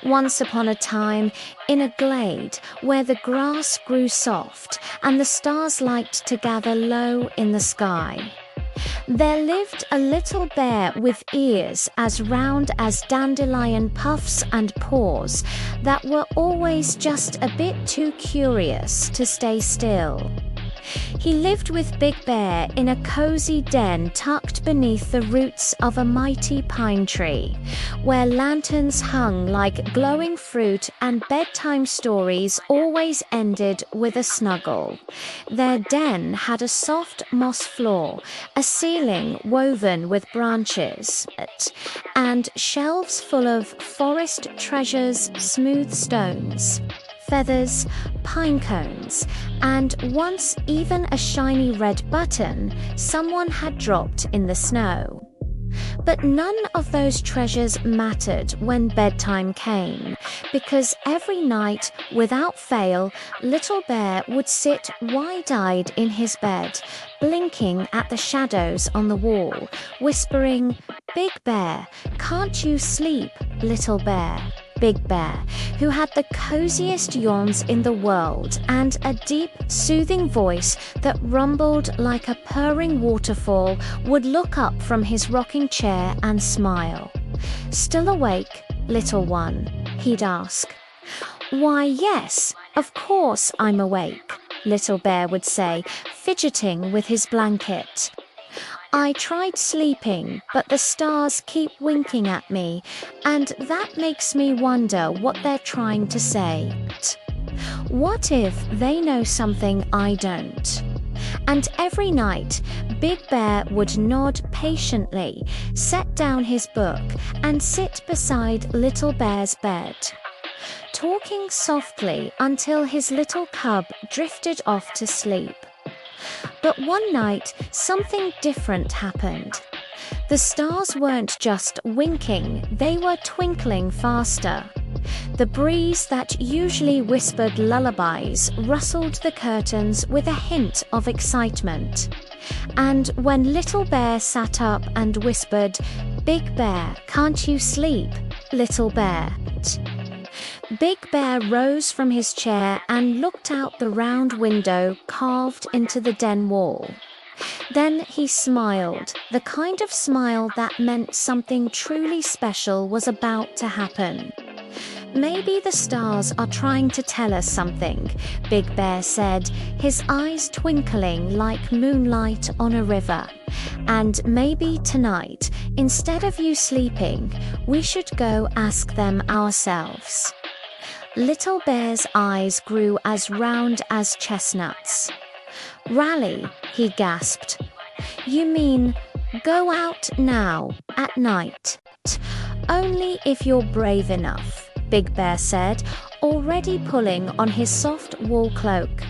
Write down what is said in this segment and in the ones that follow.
once upon a time, in a glade where the grass grew soft and the stars liked to gather low in the sky, there lived a little bear with ears as round as dandelion puffs and paws that were always just a bit too curious to stay still. He lived with Big Bear in a cozy den tucked beneath the roots of a mighty pine tree, where lanterns hung like glowing fruit and bedtime stories always ended with a snuggle. Their den had a soft moss floor, a ceiling woven with branches, and shelves full of forest treasures, smooth stones, feathers, pine cones, and once even a shiny red button someone had dropped in the snow. But none of those treasures mattered when bedtime came, because every night, without fail, Little Bear would sit wide-eyed in his bed, blinking at the shadows on the wall, whispering, "Big Bear, can't you sleep, Little Bear?" Big Bear, who had the coziest yawns in the world and a deep, soothing voice that rumbled like a purring waterfall, would look up from his rocking chair and smile. "Still awake, little one?" he'd ask. "Why, yes, of course I'm awake," Little Bear would say, fidgeting with his blanket. "I tried sleeping, but the stars keep winking at me, and that makes me wonder what they're trying to say. What if they know something I don't?" And every night, Big Bear would nod patiently, set down his book, and sit beside Little Bear's bed, talking softly until his little cub drifted off to sleep. But one night, something different happened. The stars weren't just winking, they were twinkling faster. The breeze that usually whispered lullabies rustled the curtains with a hint of excitement. And when Little Bear sat up and whispered, "Big Bear, can't you sleep, Little Bear?" Big Bear rose from his chair and looked out the round window carved into the den wall. Then he smiled, the kind of smile that meant something truly special was about to happen. "Maybe the stars are trying to tell us something," Big Bear said, his eyes twinkling like moonlight on a river. "And maybe tonight, instead of you sleeping, we should go ask them ourselves." Little Bear's eyes grew as round as chestnuts. "Rally," he gasped. "You mean go out now, at night?" "Only if you're brave enough," Big Bear said, already pulling on his soft wool cloak.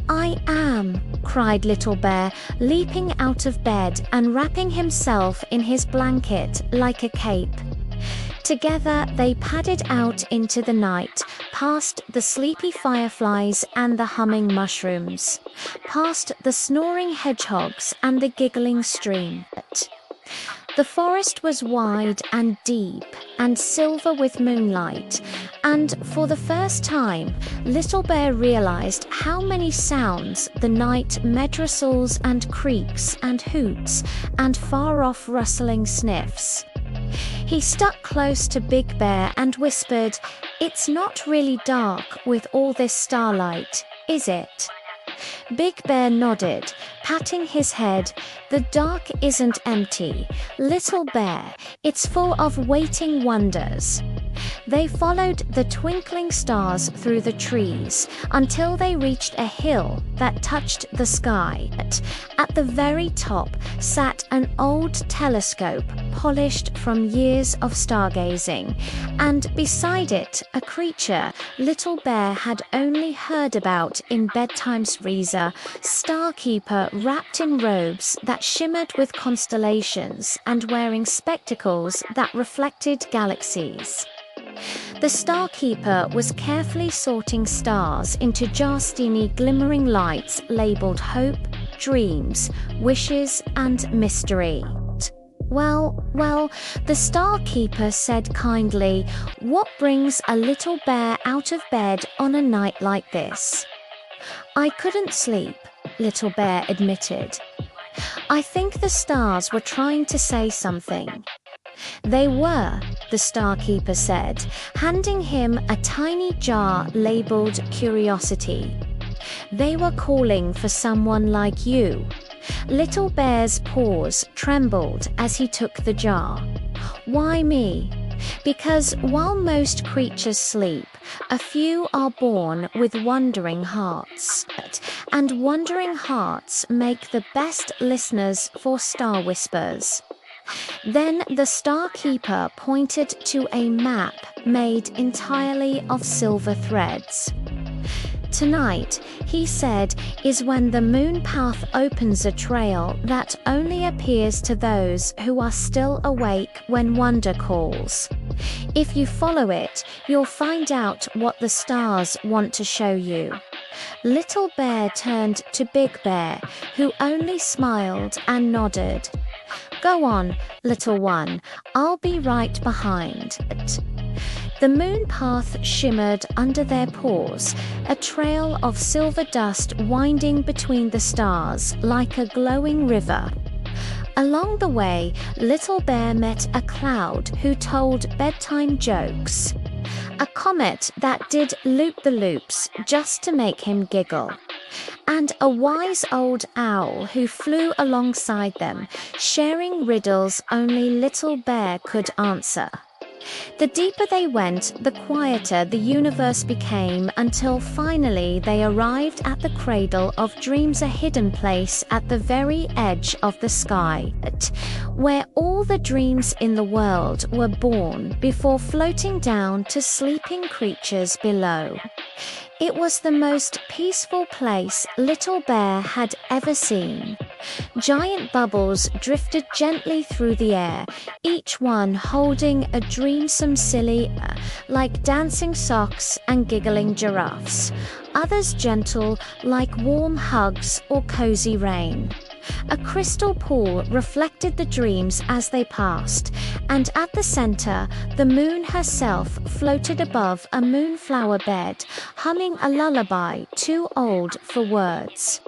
"I am," cried Little Bear, leaping out of bed and wrapping himself in his blanket like a cape. Together they padded out into the night, past the sleepy fireflies and the humming mushrooms, past the snoring hedgehogs and the giggling stream. The forest was wide and deep and silver with moonlight, and for the first time, Little Bear realized how many sounds the night medressels and creaks and hoots and far-off rustling sniffs. He stuck close to Big Bear and whispered, "It's not really dark with all this starlight, is it?" Big Bear nodded, patting his head. "The dark isn't empty, Little Bear, it's full of waiting wonders." They followed the twinkling stars through the trees until they reached a hill that touched the sky. At the very top sat an old telescope polished from years of stargazing, and beside it a creature Little Bear had only heard about in bedtime's Reza, Starkeeper wrapped in robes that shimmered with constellations and wearing spectacles that reflected galaxies. The Starkeeper was carefully sorting stars into jar-steamy glimmering lights labeled hope, dreams, wishes, and mystery. Well, the star keeper said kindly, "What brings a little bear out of bed on a night like this?" "I couldn't sleep," Little Bear admitted. "I think the stars were trying to say something." "They were," the star keeper said, handing him a tiny jar labeled Curiosity. "They were calling for someone like you." Little Bear's paws trembled as he took the jar. "Why me?" "Because while most creatures sleep, a few are born with wondering hearts, and wondering hearts make the best listeners for star whispers." Then the star keeper pointed to a map made entirely of silver threads. "Tonight," he said, "is when the moon path opens a trail that only appears to those who are still awake when wonder calls. If you follow it, you'll find out what the stars want to show you." Little Bear turned to Big Bear, who only smiled and nodded. "Go on, little one, I'll be right behind." The moon path shimmered under their paws, a trail of silver dust winding between the stars like a glowing river. Along the way, Little Bear met a cloud who told bedtime jokes, a comet that did loop-the-loops just to make him giggle, and a wise old owl who flew alongside them, sharing riddles only Little Bear could answer. The deeper they went, the quieter the universe became, until finally they arrived at the cradle of dreams, a hidden place at the very edge of the sky, where all the dreams in the world were born before floating down to sleeping creatures below. It was the most peaceful place Little Bear had ever seen. Giant bubbles drifted gently through the air, each one holding a dreamsome silly, like dancing socks and giggling giraffes. Others gentle, like warm hugs or cozy rain. A crystal pool reflected the dreams as they passed, and at the center, the moon herself floated above a moonflower bed, humming a lullaby too old for words.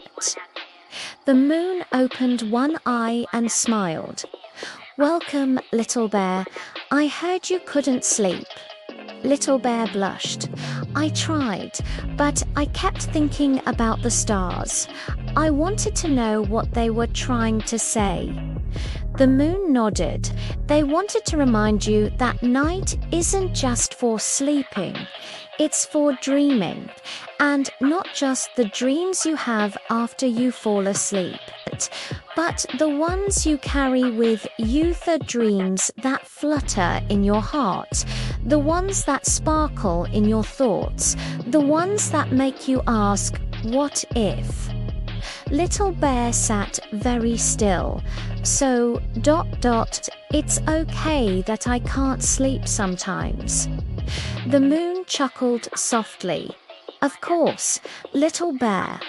The moon opened one eye and smiled. "Welcome, Little Bear. I heard you couldn't sleep." Little Bear blushed. "I tried, but I kept thinking about the stars. I wanted to know what they were trying to say." The moon nodded. "They wanted to remind you that night isn't just for sleeping. It's for dreaming, and not just the dreams you have after you fall asleep, but the ones you carry with you, the dreams that flutter in your heart, the ones that sparkle in your thoughts, the ones that make you ask, what if?" Little Bear sat very still. "So, it's okay that I can't sleep sometimes." The moon chuckled softly. "Of course, Little Bear.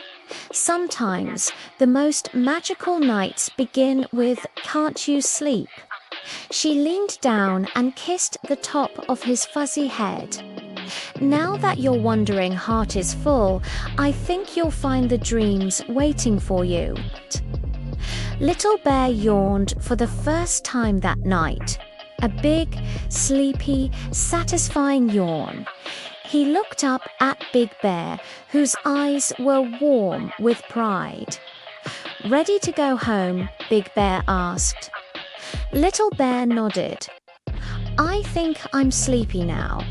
Sometimes the most magical nights begin with 'Can't you sleep?'" She leaned down and kissed the top of his fuzzy head. "Now that your wandering heart is full, I think you'll find the dreams waiting for you." Little Bear yawned for the first time that night. A big, sleepy, satisfying yawn. He looked up at Big Bear, whose eyes were warm with pride. "Ready to go home?" Big Bear asked. Little Bear nodded. "I think I'm sleepy now."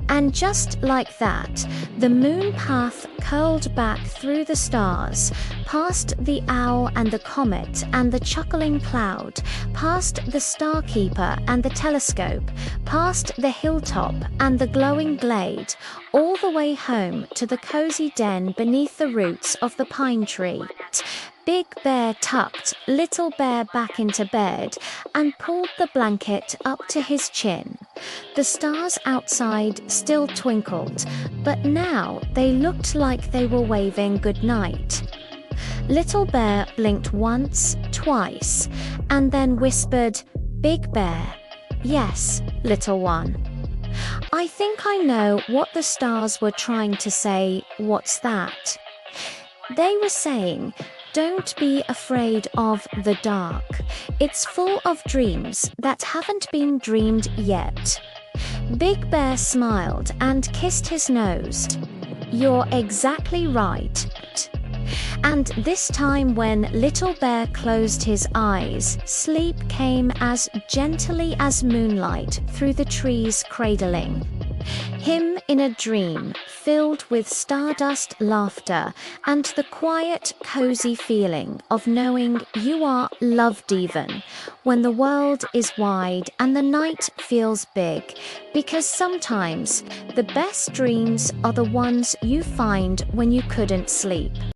And just like that, the moon path curled back through the stars, past the owl and the comet and the chuckling cloud, past the star keeper and the telescope, past the hilltop and the glowing glade, all the way home to the cozy den beneath the roots of the pine tree. Big Bear tucked Little Bear back into bed and pulled the blanket up to his chin. The stars outside still twinkled, but now they looked like they were waving goodnight. Little Bear blinked once, twice, and then whispered, Big Bear: Yes, little one. I think I know what the stars were trying to say. What's that? They were saying, don't be afraid of the dark. It's full of dreams that haven't been dreamed yet. Big Bear smiled and kissed his nose. You're exactly right. And this time when Little Bear closed his eyes, sleep came as gently as moonlight through the trees, cradling him in a dream filled with stardust laughter and the quiet, cozy feeling of knowing you are loved even when the world is wide and the night feels big, because sometimes the best dreams are the ones you find when you couldn't sleep.